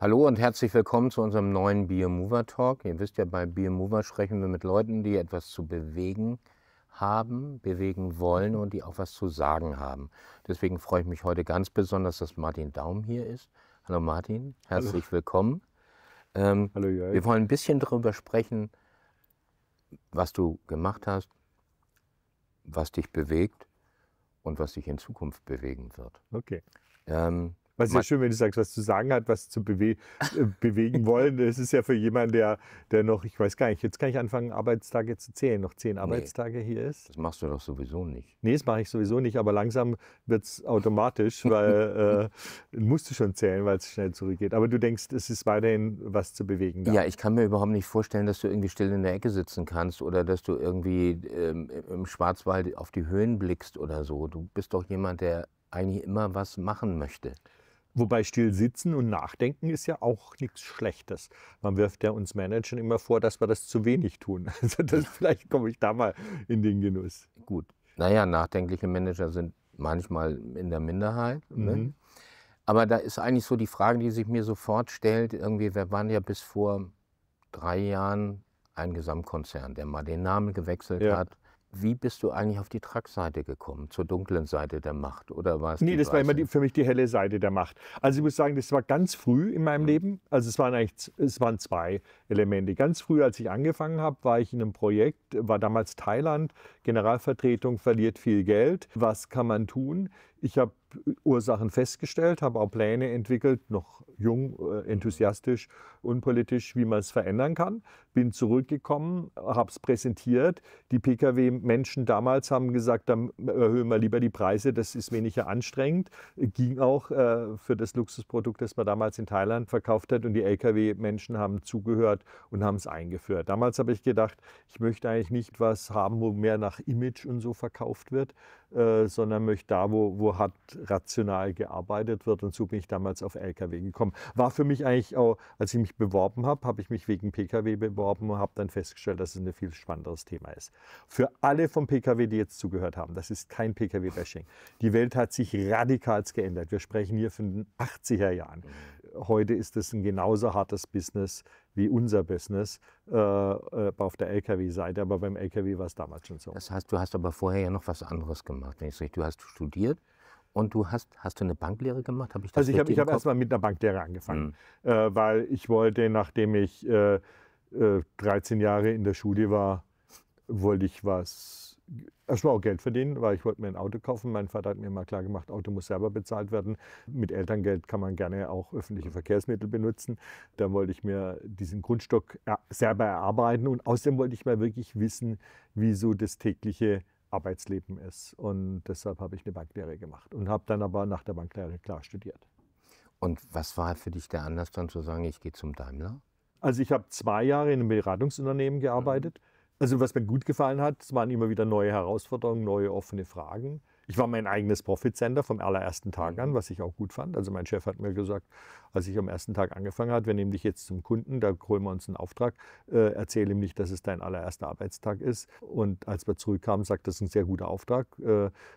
Hallo und herzlich willkommen zu unserem neuen Biomover Talk. Ihr wisst ja, bei Biomover sprechen wir mit Leuten, die etwas zu bewegen haben, bewegen wollen und die auch was zu sagen haben. Deswegen freue ich mich heute ganz besonders, dass Martin Daum hier ist. Hallo Martin, Hallo, herzlich willkommen. hallo Wir Jörg. wollen ein bisschen darüber sprechen, was du gemacht hast, was dich bewegt und was dich in Zukunft bewegen wird. Okay. Ähm, Was ist ja schön, wenn du sagst, was zu sagen hat, was zu bewegen wollen. Das ist ja für jemanden, der noch, ich weiß gar nicht, jetzt kann ich anfangen, Arbeitstage zu zählen, noch 10 Nee, Arbeitstage hier ist. das machst du doch sowieso nicht. Nee, das mache ich sowieso nicht, aber langsam wird es automatisch, weil musst du schon zählen, weil es schnell zurückgeht. Aber du denkst, es ist weiterhin was zu bewegen da. Ja, ich kann mir überhaupt nicht vorstellen, dass du irgendwie still in der Ecke sitzen kannst oder dass du irgendwie im Schwarzwald auf die Höhen blickst oder so. Du bist doch jemand, der eigentlich immer was machen möchte. Wobei still sitzen und nachdenken ist ja auch nichts Schlechtes. Man wirft ja uns Managern immer vor, dass wir das zu wenig tun. Also vielleicht komme ich da mal in den Genuss. Gut, naja, nachdenkliche Manager sind manchmal in der Minderheit, ne? Mhm. Aber da ist eigentlich so die Frage, die sich mir sofort stellt, irgendwie, wir waren ja bis vor 3 Jahren ein Gesamtkonzern, der mal den Namen gewechselt Ja. hat. Wie bist du eigentlich auf die Truck-Seite gekommen, zur dunklen Seite der Macht, oder war es Nee, die das war immer weiße? für mich die helle Seite der Macht. Also ich muss sagen, das war ganz früh in meinem Mhm. Leben. Also es waren zwei Elemente. Ganz früh, als ich angefangen habe, war ich in einem Projekt, war damals Thailand, Generalvertretung verliert viel Geld. Was kann man tun? Ich habe Ursachen festgestellt, habe auch Pläne entwickelt, noch jung, enthusiastisch, unpolitisch, wie man es verändern kann. Bin zurückgekommen, habe es präsentiert. Die Pkw-Menschen damals haben gesagt, dann erhöhen wir lieber die Preise, das ist weniger anstrengend. Ging auch für das Luxusprodukt, das man damals in Thailand verkauft hat. Und die Lkw-Menschen haben zugehört und haben es eingeführt. Damals habe ich gedacht, ich möchte eigentlich nicht was haben, wo mehr nach Image und so verkauft wird, sondern möchte da, wo hart rational gearbeitet wird. Und so bin ich damals auf Lkw gekommen. War für mich eigentlich auch, als ich mich beworben habe, habe ich mich wegen Pkw beworben und habe dann festgestellt, dass es ein viel spannenderes Thema ist. Für alle vom Pkw, die jetzt zugehört haben, das ist kein Pkw-Bashing. Die Welt hat sich radikal geändert. Wir sprechen hier von den 80er Jahren. Heute ist es ein genauso hartes Business wie unser Business auf der Lkw-Seite, aber beim Lkw war es damals schon so. Das heißt, du hast aber vorher ja noch was anderes gemacht, wenn ich's richtig. Du hast studiert und hast du eine Banklehre gemacht? Habe ich das Also ich richtig im hab Kopf? erstmal mit einer Banklehre angefangen, Mhm. weil ich wollte, nachdem ich 13 Jahre in der Schule war, wollte ich erstmal auch Geld verdienen, weil ich wollte mir ein Auto kaufen. Mein Vater hat mir mal klar gemacht, Auto muss selber bezahlt werden. Mit Elterngeld kann man gerne auch öffentliche Verkehrsmittel benutzen. Da wollte ich mir diesen Grundstock selber erarbeiten und außerdem wollte ich mal wirklich wissen, wie so das tägliche Arbeitsleben ist. Und deshalb habe ich eine Banklehre gemacht und habe dann aber nach der Banklehre klar studiert. Und was war für dich der Anlass dann zu sagen, ich gehe zum Daimler? Also ich habe 2 Jahre in einem Beratungsunternehmen gearbeitet. Also was mir gut gefallen hat, es waren immer wieder neue Herausforderungen, neue offene Fragen. Ich war mein eigenes Profit Center vom allerersten Tag an, was ich auch gut fand. Also mein Chef hat mir gesagt, als ich am ersten Tag angefangen habe, wir nehmen dich jetzt zum Kunden, da holen wir uns einen Auftrag, erzähl ihm nicht, dass es dein allererster Arbeitstag ist. Und als wir zurückkamen, sagt, das ist ein sehr guter Auftrag.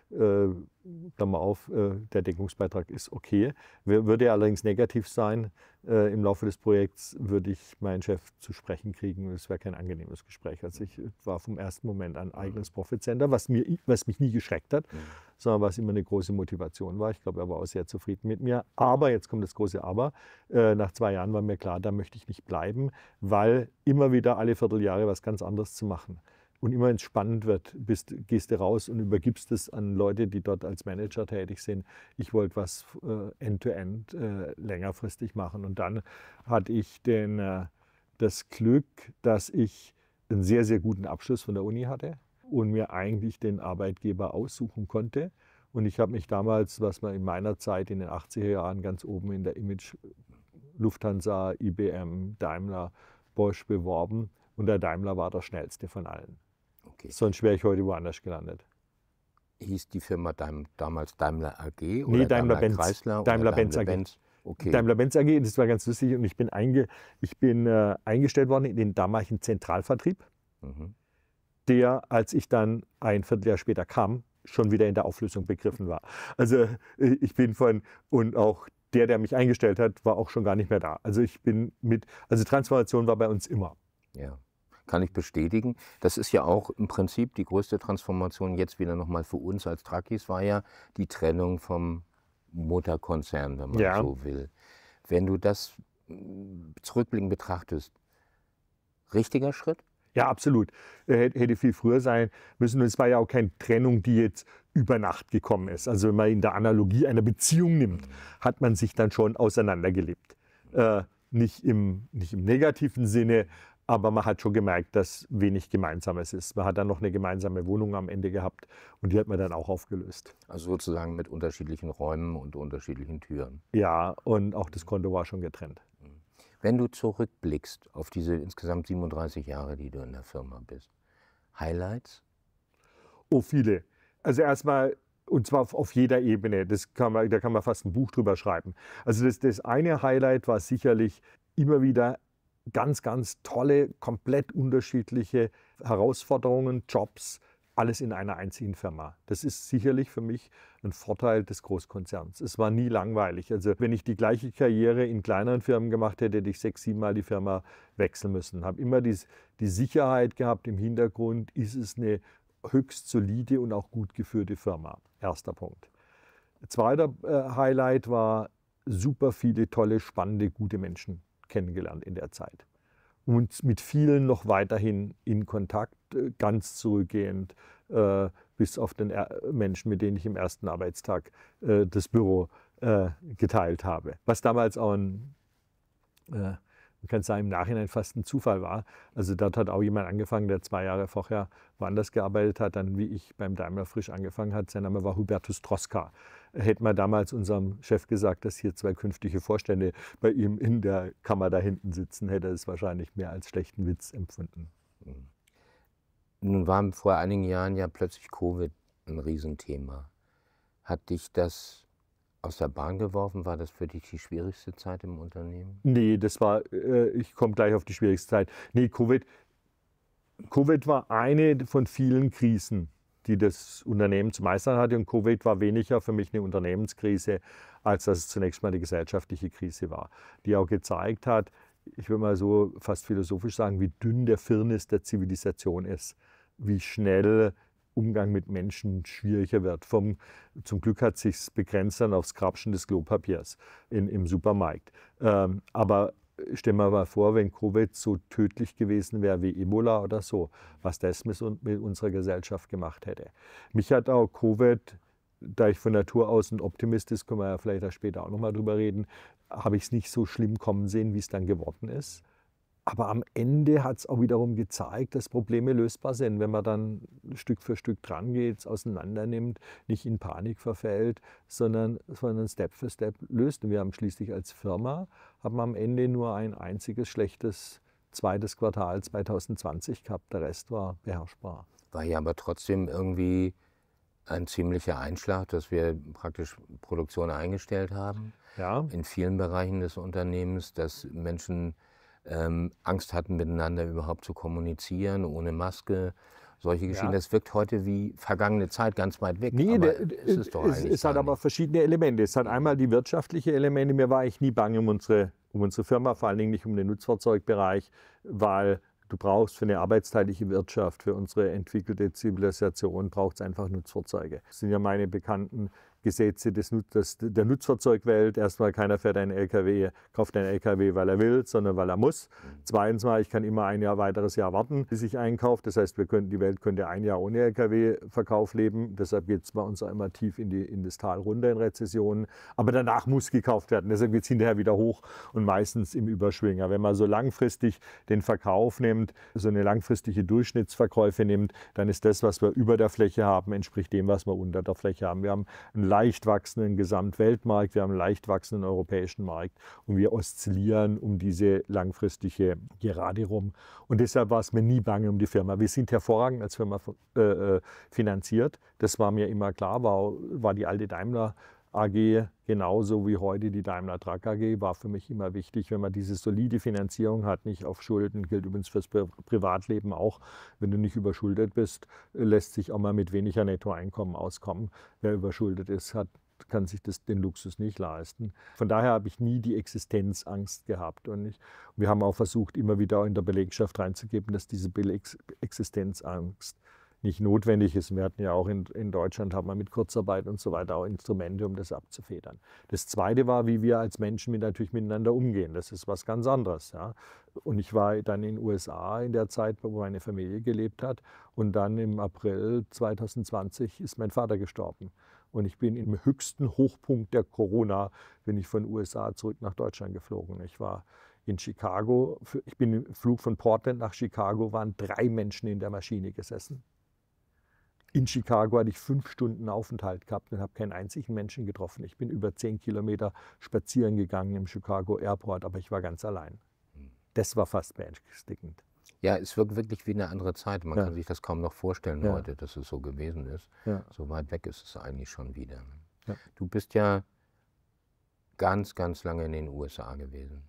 Klammer auf, der Deckungsbeitrag ist okay. Würde er allerdings negativ sein, im Laufe des Projekts würde ich meinen Chef zu sprechen kriegen. Es wäre kein angenehmes Gespräch. Also ich war vom ersten Moment an eigenes Profit Center, was mich nie geschreckt hat, sondern was immer eine große Motivation war. Ich glaube, er war auch sehr zufrieden mit mir. Aber, jetzt kommt das große Aber, nach 2 Jahren war mir klar, da möchte ich nicht bleiben, weil immer wieder alle Vierteljahre was ganz anderes zu machen. Und immer wenn es spannend wird, gehst du raus und übergibst es an Leute, die dort als Manager tätig sind. Ich wollte was end-to-end längerfristig machen. Und dann hatte ich das Glück, dass ich einen sehr, sehr guten Abschluss von der Uni hatte und mir eigentlich den Arbeitgeber aussuchen konnte. Und ich habe mich damals, was man in meiner Zeit in den 80er Jahren ganz oben in der Image Lufthansa, IBM, Daimler, Bosch beworben. Und der Daimler war der schnellste von allen. Okay. Sonst wäre ich heute woanders gelandet. Hieß die Firma damals Daimler AG Nee, oder Daimler Daimler-Benz. Chrysler oder Daimler-Benz AG. Daimler-Benz? Okay. Daimler-Benz AG, das war ganz lustig. Und ich bin eingestellt worden in den damaligen Zentralvertrieb, Mhm. der, als ich dann ein Vierteljahr später kam, schon wieder in der Auflösung begriffen war. Also ich bin und auch der mich eingestellt hat, war auch schon gar nicht mehr da. Also Transformation war bei uns immer. Ja, kann ich bestätigen. Das ist ja auch im Prinzip die größte Transformation jetzt wieder nochmal für uns als Truckies, war ja die Trennung vom Mutterkonzern, wenn man so will. Wenn du das zurückblickend betrachtest, richtiger Schritt? Ja, absolut. Hätte viel früher sein müssen. Und es war ja auch keine Trennung, die jetzt über Nacht gekommen ist. Also wenn man in der Analogie einer Beziehung nimmt, hat man sich dann schon auseinandergelebt. Nicht im negativen Sinne, aber man hat schon gemerkt, dass wenig Gemeinsames ist. Man hat dann noch eine gemeinsame Wohnung am Ende gehabt und die hat man dann auch aufgelöst. Also sozusagen mit unterschiedlichen Räumen und unterschiedlichen Türen. Ja, und auch das Konto war schon getrennt. Wenn du zurückblickst auf diese insgesamt 37 Jahre, die du in der Firma bist, Highlights? Oh, viele. Also erstmal, und zwar auf jeder Ebene, da kann man fast ein Buch drüber schreiben. Also das eine Highlight war sicherlich immer wieder ganz, ganz tolle, komplett unterschiedliche Herausforderungen, Jobs, alles in einer einzigen Firma. Das ist sicherlich für mich ein Vorteil des Großkonzerns. Es war nie langweilig. Also wenn ich die gleiche Karriere in kleineren Firmen gemacht hätte, hätte ich 6, 7 Mal die Firma wechseln müssen. Habe immer die Sicherheit gehabt im Hintergrund, ist es eine höchst solide und auch gut geführte Firma. Erster Punkt. Zweiter Highlight war super viele tolle, spannende, gute Menschen kennengelernt in der Zeit. Und mit vielen noch weiterhin in Kontakt, ganz zurückgehend, bis auf den Menschen, mit denen ich im ersten Arbeitstag das Büro geteilt habe. Was damals auch man kann sagen, im Nachhinein fast ein Zufall war. Also dort hat auch jemand angefangen, der 2 Jahre vorher woanders gearbeitet hat, dann wie ich beim Daimler frisch angefangen hat. Sein Name war Hubertus Troska. Hätte man damals unserem Chef gesagt, dass hier 2 künftige Vorstände bei ihm in der Kammer da hinten sitzen, hätte er es wahrscheinlich mehr als schlechten Witz empfunden. Nun war vor einigen Jahren ja plötzlich Covid ein Riesenthema. Hat dich das aus der Bahn geworfen? War das für dich die schwierigste Zeit im Unternehmen? Nee, das war, ich komme gleich auf die schwierigste Zeit. Nee, Covid war eine von vielen Krisen, die das Unternehmen zu meistern hatte. Und Covid war weniger für mich eine Unternehmenskrise, als dass es zunächst mal eine gesellschaftliche Krise war, die auch gezeigt hat, ich würde mal so fast philosophisch sagen, wie dünn der Firnis der Zivilisation ist, wie schnell Umgang mit Menschen schwieriger wird. Zum Glück hat es sich begrenzt dann aufs Grapschen des Klopapiers im Supermarkt. Aber stellen wir mal vor, wenn Covid so tödlich gewesen wäre wie Ebola oder so, was das mit unserer Gesellschaft gemacht hätte. Mich hat auch Covid, da ich von Natur aus ein Optimist ist, können wir ja vielleicht später auch nochmal drüber reden, habe ich es nicht so schlimm kommen sehen, wie es dann geworden ist. Aber am Ende hat es auch wiederum gezeigt, dass Probleme lösbar sind, wenn man dann Stück für Stück dran geht, es auseinander nimmt, nicht in Panik verfällt, sondern Step für Step löst. Und wir haben schließlich als Firma, haben am Ende nur ein einziges schlechtes zweites Quartal 2020 gehabt. Der Rest war beherrschbar. War ja aber trotzdem irgendwie ein ziemlicher Einschlag, dass wir praktisch Produktion eingestellt haben. Ja. In vielen Bereichen des Unternehmens, dass Menschen Angst hatten, miteinander überhaupt zu kommunizieren, ohne Maske, solche Geschichten. Das wirkt heute wie vergangene Zeit, ganz weit weg. Nee, aber es hat aber verschiedene Elemente. Es hat einmal die wirtschaftliche Elemente. Mir war eigentlich nie bange um unsere Firma, vor allen Dingen nicht um den Nutzfahrzeugbereich, weil du brauchst für eine arbeitsteilige Wirtschaft, für unsere entwickelte Zivilisation, braucht es einfach Nutzfahrzeuge. Das sind ja meine bekannten Gesetze der Nutzfahrzeugwelt. Erstmal, keiner fährt einen LKW, kauft einen LKW, weil er will, sondern weil er muss. Zweitens mal, ich kann immer ein weiteres Jahr warten, bis ich einkaufe. Das heißt, die Welt könnte ein Jahr ohne LKW-Verkauf leben. Deshalb geht es bei uns auch immer tief in das Tal runter in Rezessionen. Aber danach muss gekauft werden. Deshalb geht es hinterher wieder hoch und meistens im Überschwinger. Wenn man so langfristig den Verkauf nimmt, so eine langfristige Durchschnittsverkäufe nimmt, dann ist das, was wir über der Fläche haben, entspricht dem, was wir unter der Fläche haben. Wir haben einen leicht wachsenden Gesamtweltmarkt, wir haben einen leicht wachsenden europäischen Markt und wir oszillieren um diese langfristige Gerade rum. Und deshalb war es mir nie bange um die Firma. Wir sind hervorragend als Firma finanziert. Das war mir immer klar, war die alte Daimler AG genauso wie heute die Daimler Truck AG, war für mich immer wichtig, wenn man diese solide Finanzierung hat, nicht auf Schulden, gilt übrigens fürs Privatleben auch. Wenn du nicht überschuldet bist, lässt sich auch mal mit weniger Nettoeinkommen auskommen. Wer überschuldet ist, hat kann sich den Luxus nicht leisten. Von daher habe ich nie die Existenzangst gehabt. Und wir haben auch versucht, immer wieder in der Belegschaft reinzugeben, dass diese Existenzangst nicht notwendig ist. Wir hatten ja auch in Deutschland, haben wir mit Kurzarbeit und so weiter auch Instrumente, um das abzufedern. Das Zweite war, wie wir als Menschen natürlich miteinander umgehen. Das ist was ganz anderes. Ja. Und ich war dann in den USA in der Zeit, wo meine Familie gelebt hat. Und dann im April 2020 ist mein Vater gestorben. Und ich bin im höchsten Hochpunkt der Corona, bin ich von den USA zurück nach Deutschland geflogen. Ich war in Chicago, ich bin im Flug von Portland nach Chicago, waren 3 Menschen in der Maschine gesessen. In Chicago hatte ich 5 Stunden Aufenthalt gehabt und habe keinen einzigen Menschen getroffen. Ich bin über 10 Kilometer spazieren gegangen im Chicago Airport, aber ich war ganz allein. Das war fast beängstigend. Ja, es wirkt wirklich wie eine andere Zeit. Man kann sich das kaum noch vorstellen heute, dass es so gewesen ist. Ja. So weit weg ist es eigentlich schon wieder. Ja. Du bist ja ganz, ganz lange in den USA gewesen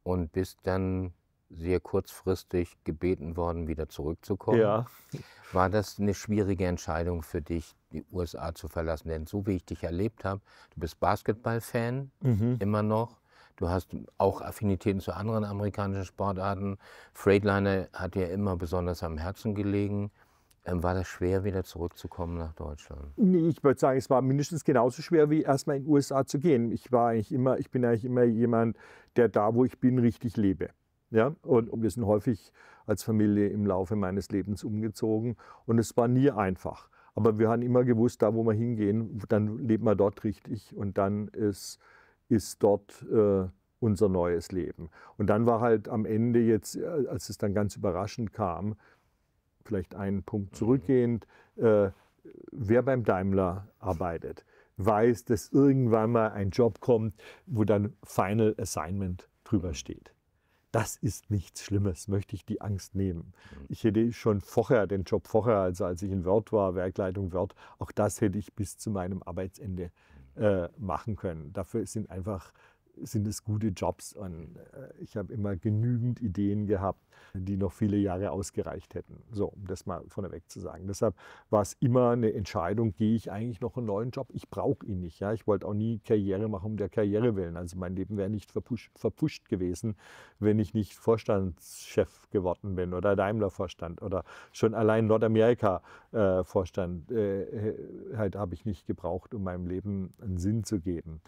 und bist dann sehr kurzfristig gebeten worden, wieder zurückzukommen. Ja. War das eine schwierige Entscheidung für dich, die USA zu verlassen? Denn so wie ich dich erlebt habe, du bist Basketball-Fan, immer noch. Du hast auch Affinitäten zu anderen amerikanischen Sportarten. Freightliner hat dir immer besonders am Herzen gelegen. War das schwer, wieder zurückzukommen nach Deutschland? Nee, ich würde sagen, es war mindestens genauso schwer, wie erstmal in den USA zu gehen. Ich bin eigentlich immer jemand, der da, wo ich bin, richtig lebe. Ja? Und wir sind häufig als Familie im Laufe meines Lebens umgezogen. Und es war nie einfach. Aber wir haben immer gewusst, da wo wir hingehen, dann leben wir dort richtig. Und dann ist dort unser neues Leben. Und dann war halt am Ende jetzt, als es dann ganz überraschend kam, vielleicht einen Punkt zurückgehend, wer beim Daimler arbeitet, weiß, dass irgendwann mal ein Job kommt, wo dann Final Assignment drüber steht. Das ist nichts Schlimmes, möchte ich die Angst nehmen. Ich hätte schon vorher, den Job vorher, also als ich in Wörth war, Werkleitung Wörth, auch das hätte ich bis zu meinem Arbeitsende machen können. Dafür sind es gute Jobs und ich habe immer genügend Ideen gehabt, die noch viele Jahre ausgereicht hätten. So, um das mal vorneweg zu sagen. Deshalb war es immer eine Entscheidung, gehe ich eigentlich noch einen neuen Job? Ich brauche ihn nicht. Ja? Ich wollte auch nie Karriere machen um der Karriere willen. Also mein Leben wäre nicht verpusht gewesen, wenn ich nicht Vorstandschef geworden bin oder Daimler-Vorstand oder schon allein Nordamerika-Vorstand halt habe ich nicht gebraucht, um meinem Leben einen Sinn zu geben.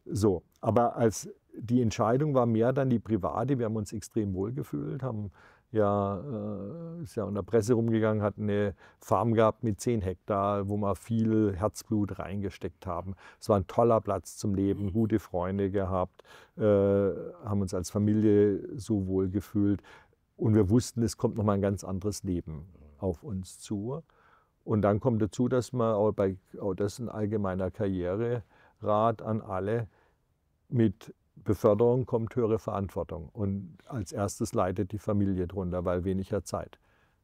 So, aber als die Entscheidung war mehr dann die private, wir haben uns extrem wohl gefühlt, ist ja in der Presse rumgegangen, hatten eine Farm gehabt mit 10 Hektar, wo wir viel Herzblut reingesteckt haben. Es war ein toller Platz zum Leben, gute Freunde gehabt, haben uns als Familie so wohl gefühlt und wir wussten, es kommt nochmal ein ganz anderes Leben auf uns zu. Und dann kommt dazu, dass man auch das ist ein allgemeiner Karriererat an alle, mit Beförderung kommt höhere Verantwortung. Und als erstes leidet die Familie drunter, weil weniger Zeit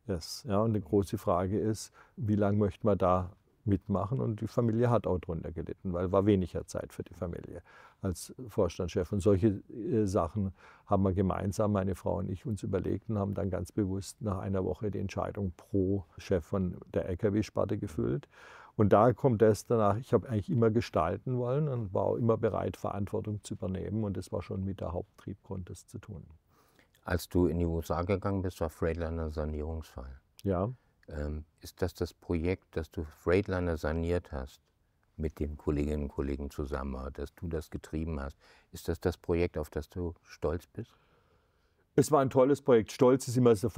ist. Ja, und die große Frage ist, wie lange möchte man da mitmachen? Und die Familie hat auch drunter gelitten, weil war weniger Zeit für die Familie als Vorstandschef. Und solche Sachen haben wir gemeinsam, meine Frau und ich, uns überlegt und haben dann ganz bewusst nach einer Woche die Entscheidung pro Chef von der LKW-Sparte gefüllt. Und da kommt das danach, ich habe eigentlich immer gestalten wollen und war auch immer bereit, Verantwortung zu übernehmen. Und das war schon mit der Haupttriebgrund, das zu tun. Als du in die USA gegangen bist, war Freightliner ein Sanierungsfall. Ja. Ist das Projekt, das du Freightliner saniert hast, mit den Kolleginnen und Kollegen zusammen, dass du das getrieben hast, ist das Projekt, auf das du stolz bist? Es war ein tolles Projekt. Stolz ist immer so,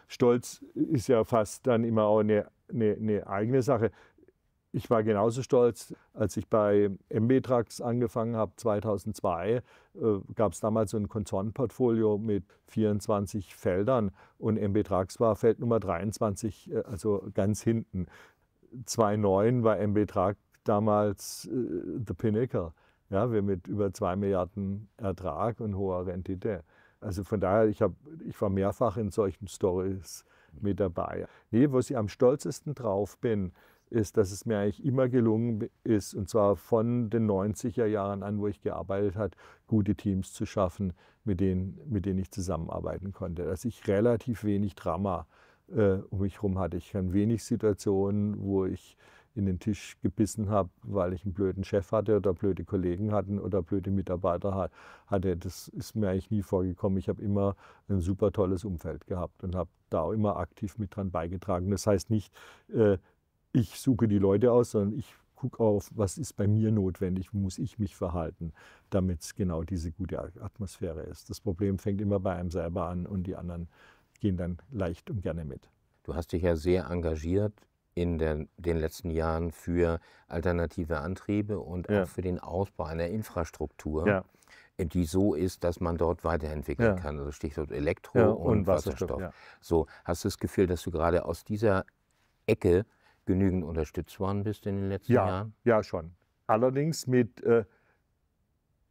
Stolz ist ja fast dann immer auch eine eigene Sache. Ich war genauso stolz, als ich bei MB Trucks angefangen habe, 2002, gab es damals so ein Konzernportfolio mit 24 Feldern und MB Trucks war Feld Nummer 23, also ganz hinten. 2009 war MB Truck damals the pinnacle, ja, wir mit über 2 Milliarden Ertrag und hoher Rendite. Also von daher, ich war mehrfach in solchen Stories mit dabei. Nee, wo ich am stolzesten drauf bin, ist, dass es mir eigentlich immer gelungen ist, und zwar von den 90er Jahren an, wo ich gearbeitet habe, gute Teams zu schaffen, mit denen ich zusammenarbeiten konnte. Dass ich relativ wenig Drama um mich herum hatte. Ich hatte wenig Situationen, wo ich in den Tisch gebissen habe, weil ich einen blöden Chef hatte oder blöde Kollegen hatten oder blöde Mitarbeiter hatte. Das ist mir eigentlich nie vorgekommen. Ich habe immer ein super tolles Umfeld gehabt und habe da auch immer aktiv mit dran beigetragen. Das heißt nicht, ich suche die Leute aus, sondern ich gucke auf, was ist bei mir notwendig, wie muss ich mich verhalten, damit es genau diese gute Atmosphäre ist. Das Problem fängt immer bei einem selber an und die anderen gehen dann leicht und gerne mit. Du hast dich ja sehr engagiert in den letzten Jahren für alternative Antriebe und auch für den Ausbau einer Infrastruktur, die so ist, dass man dort weiterentwickeln kann. Also Stichwort Elektro- und Wasserstoff. So, hast du das Gefühl, dass du gerade aus dieser Ecke genügend unterstützt worden bist in den letzten Jahren? Ja, schon. Allerdings mit,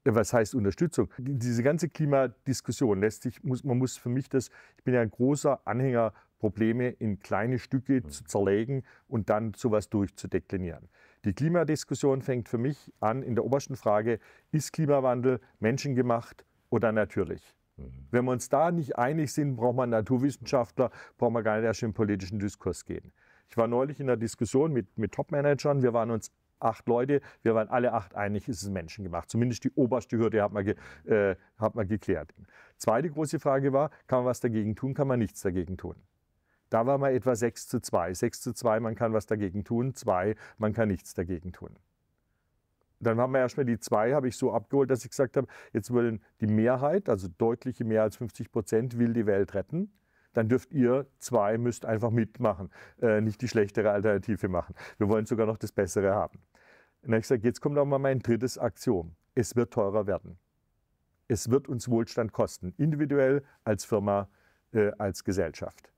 was heißt Unterstützung? Diese ganze Klimadiskussion lässt sich, man muss für mich ich bin ja ein großer Anhänger, Probleme in kleine Stücke zu zerlegen und dann sowas durchzudeklinieren. Die Klimadiskussion fängt für mich an in der obersten Frage, ist Klimawandel menschengemacht oder natürlich? Wenn wir uns da nicht einig sind, braucht man Naturwissenschaftler, braucht man gar nicht erst in den politischen Diskurs gehen. Ich war neulich in einer Diskussion mit Top-Managern, wir waren uns 8 Leute, wir waren alle 8 einig, ist es menschengemacht. Zumindest die oberste Hürde hat man geklärt. Zweite große Frage war, kann man was dagegen tun, kann man nichts dagegen tun? Da war mal etwa 6:2. 6:2, man kann was dagegen tun, 2, man kann nichts dagegen tun. Dann haben wir erstmal die 2, habe ich so abgeholt, dass ich gesagt habe, jetzt wollen die Mehrheit, also deutliche mehr als 50%, will die Welt retten. Dann dürft ihr 2, müsst einfach mitmachen, nicht die schlechtere Alternative machen. Wir wollen sogar noch das Bessere haben. Und dann habe ich gesagt, jetzt kommt auch mal mein drittes Axiom. Es wird teurer werden. Es wird uns Wohlstand kosten, individuell, als Firma, als Gesellschaft.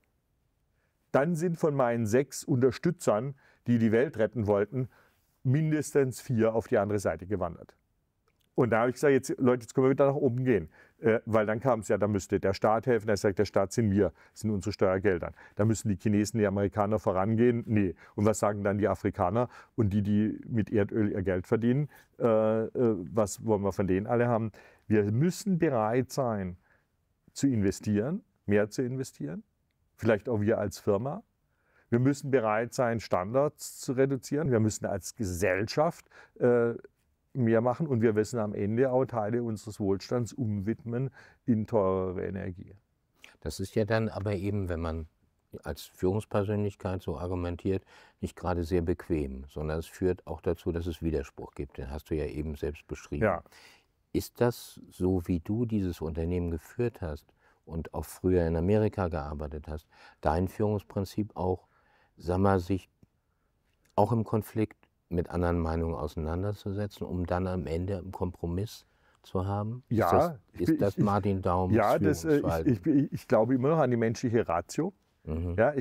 Dann sind von meinen 6 Unterstützern, die die Welt retten wollten, mindestens 4 auf die andere Seite gewandert. Und da habe ich gesagt, jetzt, Leute, jetzt können wir wieder nach oben gehen. Weil dann kam es ja, da müsste der Staat helfen. Er sagt, der Staat sind wir, sind unsere Steuergelder. Da müssen die Chinesen, die Amerikaner vorangehen. Nee. Und was sagen dann die Afrikaner und die mit Erdöl ihr Geld verdienen? Was wollen wir von denen alle haben? Wir müssen bereit sein, zu investieren, mehr zu investieren. Vielleicht auch wir als Firma. Wir müssen bereit sein, Standards zu reduzieren. Wir müssen als Gesellschaft mehr machen und wir müssen am Ende auch Teile unseres Wohlstands umwidmen in teurere Energie. Das ist ja dann aber eben, wenn man als Führungspersönlichkeit so argumentiert, nicht gerade sehr bequem, sondern es führt auch dazu, dass es Widerspruch gibt. Den hast du ja eben selbst beschrieben. Ja. Ist das, so wie du dieses Unternehmen geführt hast und auch früher in Amerika gearbeitet hast, dein Führungsprinzip auch, sag mal, sich auch im Konflikt mit anderen Meinungen auseinanderzusetzen, um dann am Ende einen Kompromiss zu haben? Ja. Ist das Martin Daums Führungsverhalten? Ich glaube immer noch an die menschliche Ratio. Ja,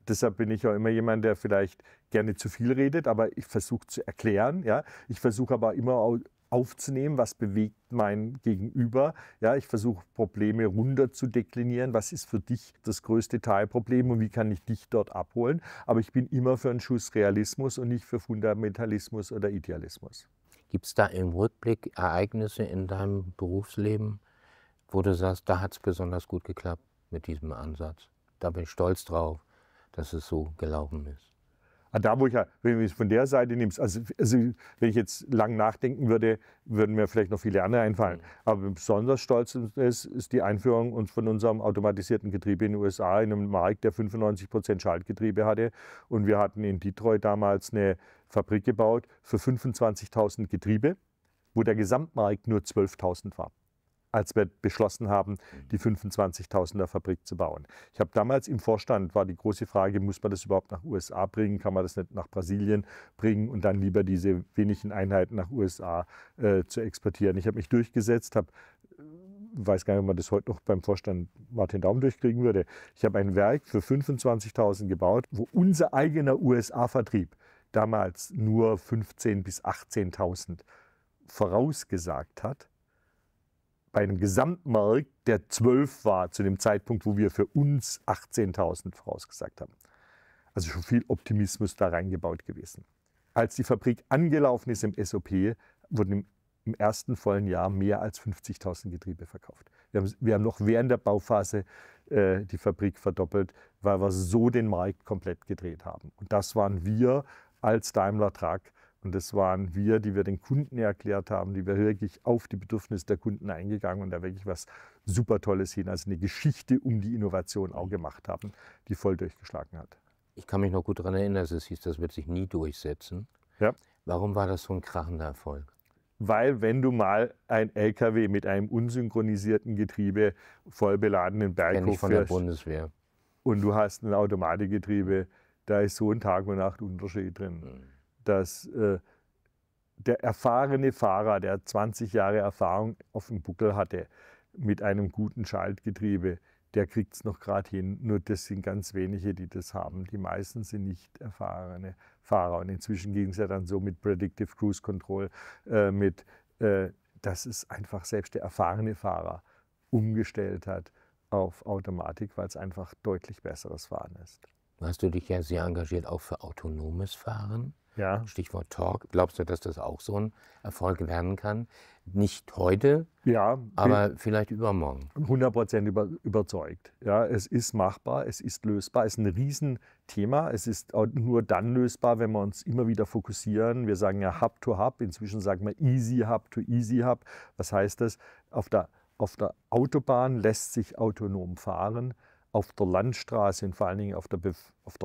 deshalb bin ich auch immer jemand, der vielleicht gerne zu viel redet, aber ich versuche zu erklären. Ja? Ich versuche aber immer aufzunehmen, was bewegt mein Gegenüber. Ja, ich versuche Probleme runter zu deklinieren. Was ist für dich das größte Teilproblem und wie kann ich dich dort abholen? Aber ich bin immer für einen Schuss Realismus und nicht für Fundamentalismus oder Idealismus. Gibt es da im Rückblick Ereignisse in deinem Berufsleben, wo du sagst, da hat es besonders gut geklappt mit diesem Ansatz? Da bin ich stolz drauf, dass es so gelaufen ist. Da, wenn du es von der Seite nimmst, also wenn ich jetzt lang nachdenken würde, würden mir vielleicht noch viele andere einfallen. Aber besonders stolz ist die Einführung von unserem automatisierten Getriebe in den USA, in einem Markt, der 95% Schaltgetriebe hatte. Und wir hatten in Detroit damals eine Fabrik gebaut für 25.000 Getriebe, wo der Gesamtmarkt nur 12.000 war, als wir beschlossen haben, die 25.000er Fabrik zu bauen. Ich habe damals im Vorstand, war die große Frage, muss man das überhaupt nach USA bringen, kann man das nicht nach Brasilien bringen und dann lieber diese wenigen Einheiten nach USA zu exportieren. Ich habe mich durchgesetzt, weiß gar nicht, ob man das heute noch beim Vorstand Martin Daum durchkriegen würde. Ich habe ein Werk für 25.000 gebaut, wo unser eigener USA-Vertrieb damals nur 15.000 bis 18.000 vorausgesagt hat. Bei einem Gesamtmarkt, der 12 war zu dem Zeitpunkt, wo wir für uns 18.000 vorausgesagt haben. Also schon viel Optimismus da reingebaut gewesen. Als die Fabrik angelaufen ist im SOP, wurden im ersten vollen Jahr mehr als 50.000 Getriebe verkauft. Wir haben noch während der Bauphase die Fabrik verdoppelt, weil wir so den Markt komplett gedreht haben. Und das waren wir als Daimler Truck. Und das waren wir, die wir den Kunden erklärt haben, die wir wirklich auf die Bedürfnisse der Kunden eingegangen und da wirklich was super Tolles hin, also eine Geschichte um die Innovation auch gemacht haben, die voll durchgeschlagen hat. Ich kann mich noch gut daran erinnern, dass es hieß, das wird sich nie durchsetzen. Ja. Warum war das so ein krachender Erfolg? Weil wenn du mal ein LKW mit einem unsynchronisierten Getriebe voll beladenen Kenn Berghof ich von der fährst Bundeswehr. und du hast ein Automatikgetriebe, da ist so ein Tag und Nacht Unterschied drin. Dass der erfahrene Fahrer, der 20 Jahre Erfahrung auf dem Buckel hatte, mit einem guten Schaltgetriebe, der kriegt es noch gerade hin. Nur das sind ganz wenige, die das haben. Die meisten sind nicht erfahrene Fahrer. Und inzwischen ging es ja dann so mit Predictive Cruise Control, dass es einfach selbst der erfahrene Fahrer umgestellt hat auf Automatik, weil es einfach deutlich besseres Fahren ist. Hast du dich ja sehr engagiert auch für autonomes Fahren? Ja. Stichwort Talk. Glaubst du, dass das auch so ein Erfolg werden kann? Nicht heute, Ja, aber vielleicht übermorgen. 100% überzeugt. Ja, es ist machbar, es ist lösbar, es ist ein Riesenthema. Es ist auch nur dann lösbar, wenn wir uns immer wieder fokussieren. Wir sagen ja Hub to Hub, inzwischen sagen wir Easy Hub to Easy Hub. Was heißt das? Auf der Autobahn lässt sich autonom fahren. Auf der Landstraße und vor allen Dingen auf der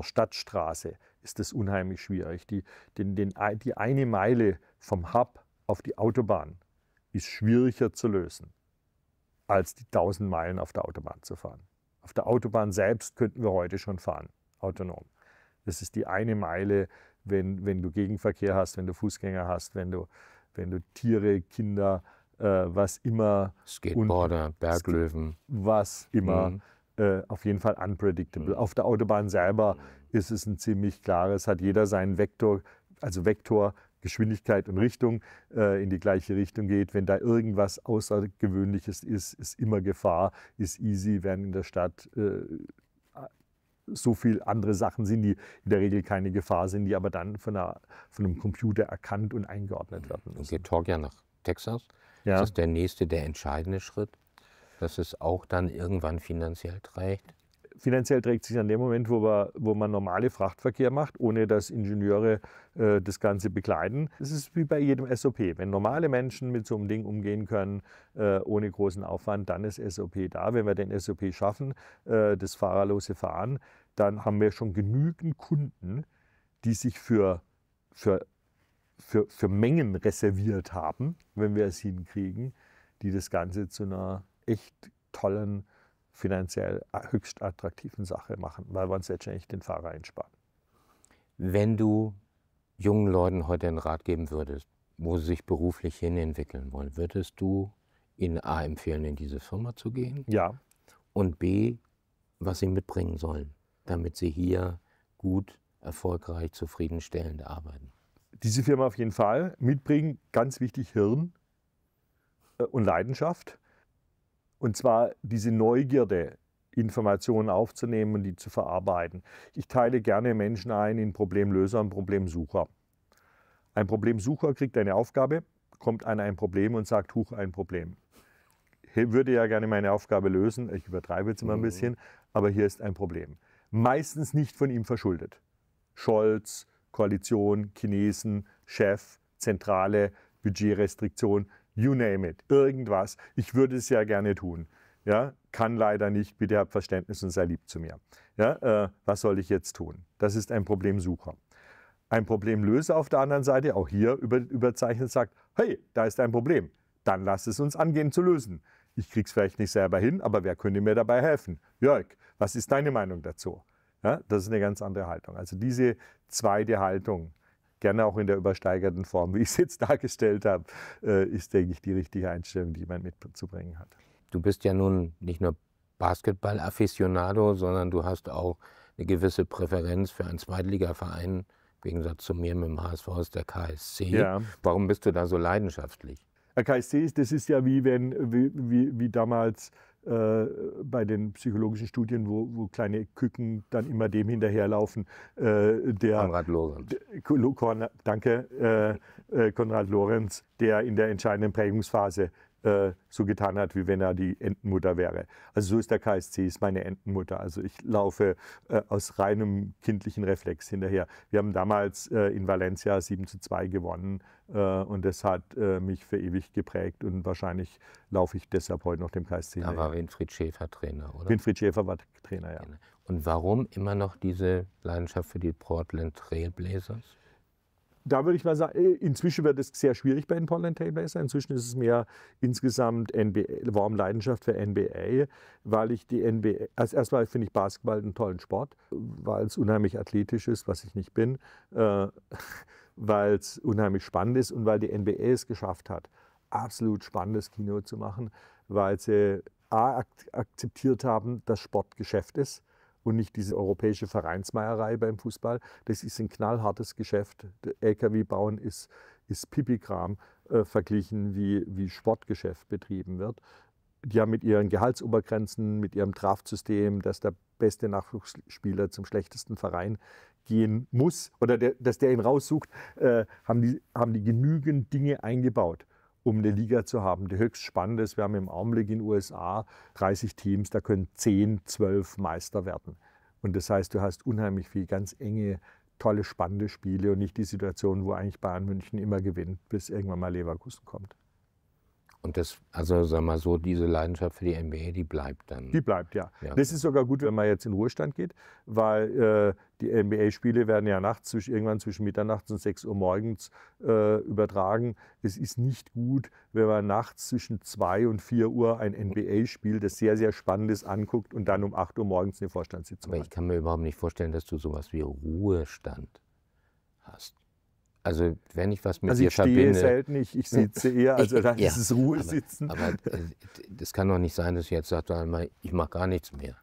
Stadtstraße ist das unheimlich schwierig. Die eine Meile vom Hub auf die Autobahn ist schwieriger zu lösen, als die 1000 Meilen auf der Autobahn zu fahren. Auf der Autobahn selbst könnten wir heute schon fahren, autonom. Das ist die eine Meile, wenn du Gegenverkehr hast, wenn du Fußgänger hast, wenn du Tiere, Kinder, was immer. Skateboarder, Berglöwen. Was immer. Auf jeden Fall unpredictable. Auf der Autobahn selber ist es ein ziemlich klares, hat jeder seinen Vektor, also Vektor, Geschwindigkeit und Richtung in die gleiche Richtung geht. Wenn da irgendwas Außergewöhnliches ist, ist immer Gefahr, ist easy, während in der Stadt so viele andere Sachen sind, die in der Regel keine Gefahr sind, die aber dann von einem Computer erkannt und eingeordnet werden müssen. Geht Talk ja nach Texas. Ja. Ist das der nächste, der entscheidende Schritt, dass es auch dann irgendwann finanziell trägt? Finanziell trägt es sich an dem Moment, wo man normale Frachtverkehr macht, ohne dass Ingenieure das Ganze begleiten. Es ist wie bei jedem SOP. Wenn normale Menschen mit so einem Ding umgehen können, ohne großen Aufwand, dann ist SOP da. Wenn wir den SOP schaffen, das fahrerlose Fahren, dann haben wir schon genügend Kunden, die sich für Mengen reserviert haben, wenn wir es hinkriegen, die das Ganze zu einer echt tollen, finanziell höchst attraktiven Sache machen, weil wir uns letztendlich den Fahrer einsparen. Wenn du jungen Leuten heute einen Rat geben würdest, wo sie sich beruflich hin entwickeln wollen, würdest du ihnen A empfehlen, in diese Firma zu gehen? Ja. Und B, was sie mitbringen sollen, damit sie hier gut, erfolgreich, zufriedenstellend arbeiten? Diese Firma auf jeden Fall mitbringen, ganz wichtig, Hirn und Leidenschaft. Und zwar diese Neugierde, Informationen aufzunehmen und die zu verarbeiten. Ich teile gerne Menschen ein in Problemlöser und Problemsucher. Ein Problemsucher kriegt eine Aufgabe, kommt an ein Problem und sagt, huch, ein Problem. Ich würde ja gerne meine Aufgabe lösen, ich übertreibe jetzt immer ein bisschen, aber hier ist ein Problem. Meistens nicht von ihm verschuldet. Scholz, Koalition, Chinesen, Chef, Zentrale, Budgetrestriktion, you name it, irgendwas. Ich würde es ja gerne tun. Ja, kann leider nicht, bitte habt Verständnis und sei lieb zu mir. Ja, was soll ich jetzt tun? Das ist ein Problemsucher. Ein Problemlöser auf der anderen Seite, auch hier überzeichnet, sagt, hey, da ist ein Problem, dann lass es uns angehen zu lösen. Ich krieg's vielleicht nicht selber hin, aber wer könnte mir dabei helfen? Jörg, was ist deine Meinung dazu? Ja, das ist eine ganz andere Haltung. Also diese zweite Haltung, gerne auch in der übersteigerten Form, wie ich es jetzt dargestellt habe, ist, denke ich, die richtige Einstellung, die man mitzubringen hat. Du bist ja nun nicht nur Basketball-Afficionado, sondern du hast auch eine gewisse Präferenz für einen Zweitligaverein. Im Gegensatz zu mir mit dem HSV ist der KSC. Ja. Warum bist du da so leidenschaftlich? Der KSC, das ist ja wie damals bei den psychologischen Studien, wo kleine Küken dann immer dem hinterherlaufen. Konrad Lorenz. Konrad Lorenz, der in der entscheidenden Prägungsphase so getan hat, wie wenn er die Entenmutter wäre. Also so ist der KSC, ist meine Entenmutter. Also ich laufe aus reinem kindlichen Reflex hinterher. Wir haben damals in Valencia 7:2 gewonnen und das hat mich für ewig geprägt und wahrscheinlich laufe ich deshalb heute noch dem KSC Da hinterher. war Winfried Schäfer Trainer, oder? Winfried Schäfer war Trainer, ja. Und warum immer noch diese Leidenschaft für die Portland Trail Blazers? Da würde ich mal sagen, inzwischen wird es sehr schwierig bei den Portland Trail Blazers. Inzwischen ist es mehr insgesamt warme Leidenschaft für NBA, weil ich die NBA, also erstmal finde ich Basketball einen tollen Sport, weil es unheimlich athletisch ist, was ich nicht bin, weil es unheimlich spannend ist und weil die NBA es geschafft hat, absolut spannendes Kino zu machen, weil sie akzeptiert haben, dass Sport Geschäft ist. Und nicht diese europäische Vereinsmeierei beim Fußball. Das ist ein knallhartes Geschäft. LKW bauen ist Pipi-Kram verglichen, wie Sportgeschäft betrieben wird. Die haben mit ihren Gehaltsobergrenzen, mit ihrem Draftsystem, dass der beste Nachwuchsspieler zum schlechtesten Verein gehen muss oder dass der ihn raussucht, haben die genügend Dinge eingebaut, um eine Liga zu haben, die höchst spannend ist. Wir haben im Augenblick in den USA 30 Teams, da können 10, 12 Meister werden. Und das heißt, du hast unheimlich viel ganz enge, tolle, spannende Spiele und nicht die Situation, wo eigentlich Bayern München immer gewinnt, bis irgendwann mal Leverkusen kommt. Und das, also sag mal so, diese Leidenschaft für die NBA, die bleibt dann? Die bleibt, ja. Ja. Das ist sogar gut, wenn man jetzt in Ruhestand geht, weil die NBA-Spiele werden ja nachts, irgendwann zwischen Mitternacht und 6 Uhr morgens übertragen. Es ist nicht gut, wenn man nachts zwischen 2 und 4 Uhr ein NBA-Spiel, das sehr, sehr spannend ist, anguckt und dann um 8 Uhr morgens eine Vorstandssitzung Aber hat. ich kann mir überhaupt nicht vorstellen, dass du sowas wie Ruhestand hast. Also wenn ich was mit dir verbinde... Ich stehe selten, ich sitze eher, also dann Ja, ist es Ruhesitzen. Aber das kann doch nicht sein, dass du jetzt sagst, ich mache gar nichts mehr.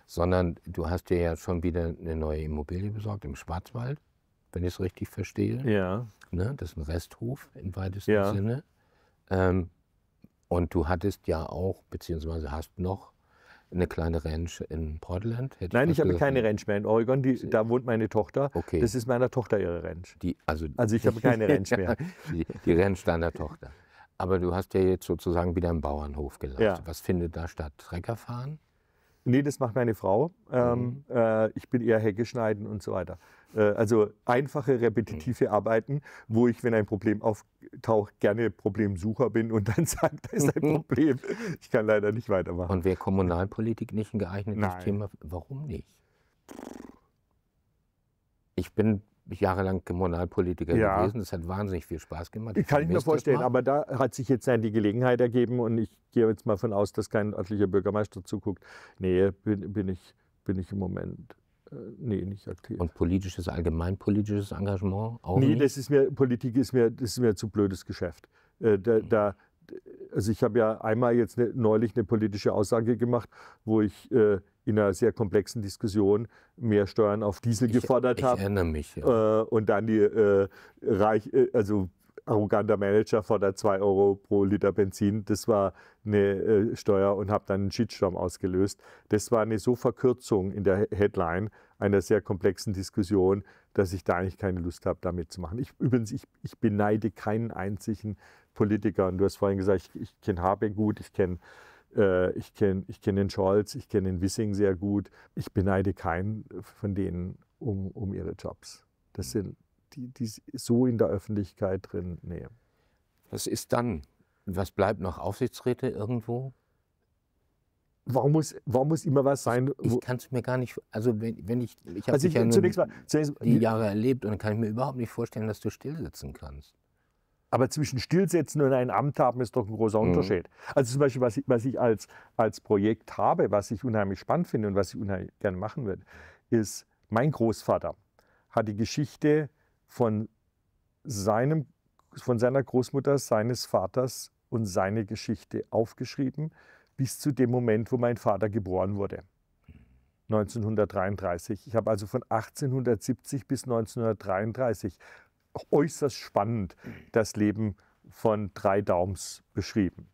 Sondern du hast dir ja schon wieder eine neue Immobilie besorgt im Schwarzwald, wenn ich es richtig verstehe. Ja. Ne? Das ist ein Resthof im weitesten Ja. Sinne. Und du hattest ja auch, beziehungsweise hast noch eine kleine Ranch in Portland. Nein, ich habe keine Ranch mehr in Oregon, da wohnt meine Tochter. Okay. Das ist meiner Tochter ihre Ranch. Also ich habe keine Ranch mehr. Die Ranch deiner Tochter. Aber du hast ja jetzt sozusagen wieder einen Bauernhof gelassen. Ja. Was findet da statt? Treckerfahren? Nee, das macht meine Frau. Ich bin eher Hecke schneiden und so weiter. Also einfache, repetitive Arbeiten, wo ich, wenn ein Problem auftaucht, gerne Problemsucher bin und dann sage, da ist ein Problem. Ich kann leider nicht weitermachen. Und wäre Kommunalpolitik nicht ein geeignetes Nein. Thema? Warum nicht? Ich bin jahrelang Kommunalpolitiker Ja. gewesen. Das hat wahnsinnig viel Spaß gemacht. Kann ich mir vermisse das vorstellen, mal. aber da hat sich jetzt die Gelegenheit ergeben und ich gehe jetzt mal von aus, dass kein örtlicher Bürgermeister zuguckt. Nee, bin ich im Moment nicht aktiv. Und allgemeinpolitisches Engagement auch Nee, nicht? Politik ist mir zu blödes Geschäft. Also ich habe ja einmal jetzt neulich eine politische Aussage gemacht, wo ich in einer sehr komplexen Diskussion mehr Steuern auf Diesel gefordert habe. Ich erinnere mich. Ja. Und dann die arroganter Manager fordert 2 Euro pro Liter Benzin. Das war eine Steuer und habe dann einen Shitstorm ausgelöst. Das war eine so Verkürzung in der Headline einer sehr komplexen Diskussion, dass ich da eigentlich keine Lust habe, da mitzumachen. Übrigens, ich beneide keinen einzigen Politiker. Und du hast vorhin gesagt, ich kenne Habeck gut, ich kenne den Scholz, ich kenne den Wissing sehr gut. Ich beneide keinen von denen um ihre Jobs. Das sind die so in der Öffentlichkeit drin. Nee. Was ist dann? Was bleibt noch? Aufsichtsräte irgendwo? Warum muss immer was sein? Ich kann es mir gar nicht, also wenn ich habe Also dich ja zunächst mal, die Jahre erlebt und dann kann ich mir überhaupt nicht vorstellen, dass du still sitzen kannst. aber zwischen Stillsetzen und ein Amt haben ist doch ein großer Unterschied. Also zum Beispiel, was ich als Projekt habe, was ich unheimlich spannend finde und was ich unheimlich gerne machen würde, ist, mein Großvater hat die Geschichte von seiner Großmutter, seines Vaters und seine Geschichte aufgeschrieben, bis zu dem Moment, wo mein Vater geboren wurde. 1933. Ich habe also von 1870 bis 1933 äußerst spannend das Leben von 3 Daums beschrieben.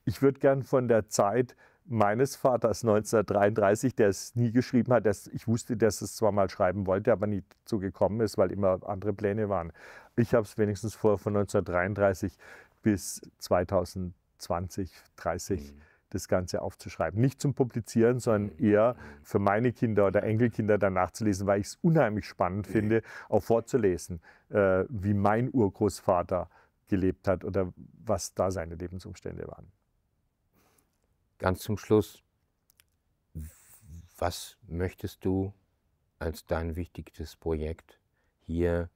Ich würde gern von der Zeit meines Vaters 1933, der es nie geschrieben hat, ich wusste, dass es zwar mal schreiben wollte, aber nie dazu gekommen ist, weil immer andere Pläne waren. Ich habe es wenigstens vor, von 1933 bis 2002 20, 30 das Ganze aufzuschreiben. Nicht zum Publizieren, sondern eher für meine Kinder oder Enkelkinder dann nachzulesen, weil ich es unheimlich spannend finde, auch vorzulesen, wie mein Urgroßvater gelebt hat oder was da seine Lebensumstände waren. Ganz zum Schluss, was möchtest du als dein wichtigstes Projekt hier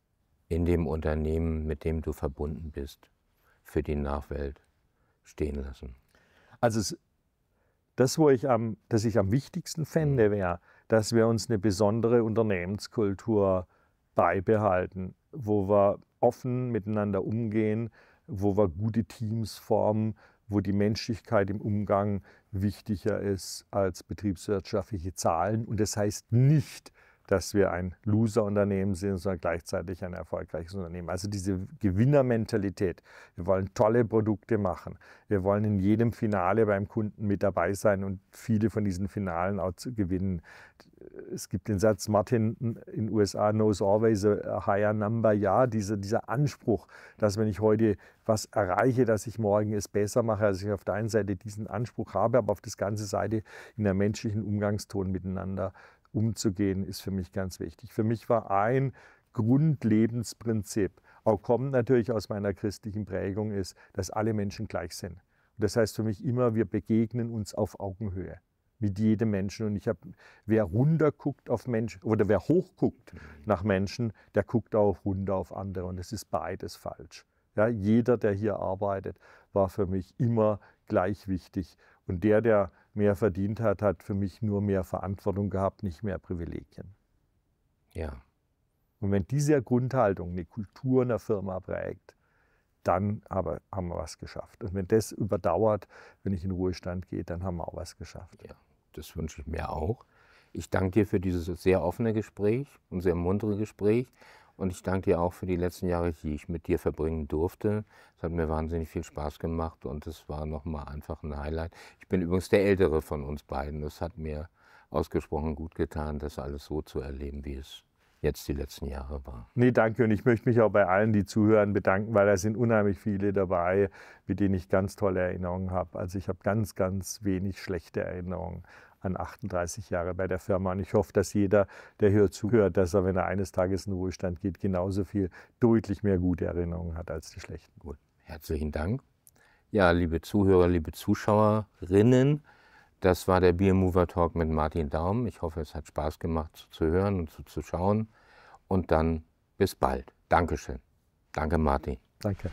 in dem Unternehmen, mit dem du verbunden bist, für die Nachwelt stehen lassen? Also das ich am wichtigsten fände, wäre, dass wir uns eine besondere Unternehmenskultur beibehalten, wo wir offen miteinander umgehen, wo wir gute Teams formen, wo die Menschlichkeit im Umgang wichtiger ist als betriebswirtschaftliche Zahlen. Und das heißt nicht, dass wir ein Loser-Unternehmen sind, sondern gleichzeitig ein erfolgreiches Unternehmen. Also diese Gewinnermentalität. Wir wollen tolle Produkte machen. Wir wollen in jedem Finale beim Kunden mit dabei sein und viele von diesen Finalen auch zu gewinnen. Es gibt den Satz, Martin in den USA knows always a higher number. Ja, dieser Anspruch, dass wenn ich heute was erreiche, dass ich morgen es besser mache, als ich auf der einen Seite diesen Anspruch habe, aber auf der ganzen Seite in der menschlichen Umgangston miteinander umzugehen, ist für mich ganz wichtig. Für mich war ein Grundlebensprinzip, auch kommt natürlich aus meiner christlichen Prägung, ist, dass alle Menschen gleich sind. Und das heißt für mich immer, wir begegnen uns auf Augenhöhe mit jedem Menschen. Und wer runterguckt auf Menschen oder wer hochguckt nach Menschen, der guckt auch runter auf andere. Und es ist beides falsch. Ja, jeder, der hier arbeitet, war für mich immer gleich wichtig. Und der mehr verdient hat, hat für mich nur mehr Verantwortung gehabt, nicht mehr Privilegien. Ja. Und wenn diese Grundhaltung eine Kultur einer Firma prägt, dann haben wir was geschafft. Und wenn das überdauert, wenn ich in den Ruhestand gehe, dann haben wir auch was geschafft. Ja, das wünsche ich mir auch. Ich danke dir für dieses sehr offene Gespräch und sehr muntere Gespräch. Und ich danke dir auch für die letzten Jahre, die ich mit dir verbringen durfte. Es hat mir wahnsinnig viel Spaß gemacht und es war nochmal einfach ein Highlight. Ich bin übrigens der Ältere von uns beiden. Es hat mir ausgesprochen gut getan, das alles so zu erleben, wie es jetzt die letzten Jahre war. Nee, danke. Und ich möchte mich auch bei allen, die zuhören, bedanken, weil da sind unheimlich viele dabei, mit denen ich ganz tolle Erinnerungen habe. Also ich habe ganz, ganz wenig schlechte Erinnerungen an 38 Jahre bei der Firma. Und ich hoffe, dass jeder, der hier zuhört, dass er, wenn er eines Tages in den Ruhestand geht, genauso viel, deutlich mehr gute Erinnerungen hat als die schlechten. Gut, herzlichen Dank. Ja, liebe Zuhörer, liebe Zuschauerinnen, das war der Beer Mover Talk mit Martin Daum. Ich hoffe, es hat Spaß gemacht zu hören und zu schauen. Und dann bis bald. Dankeschön. Danke, Martin. Danke.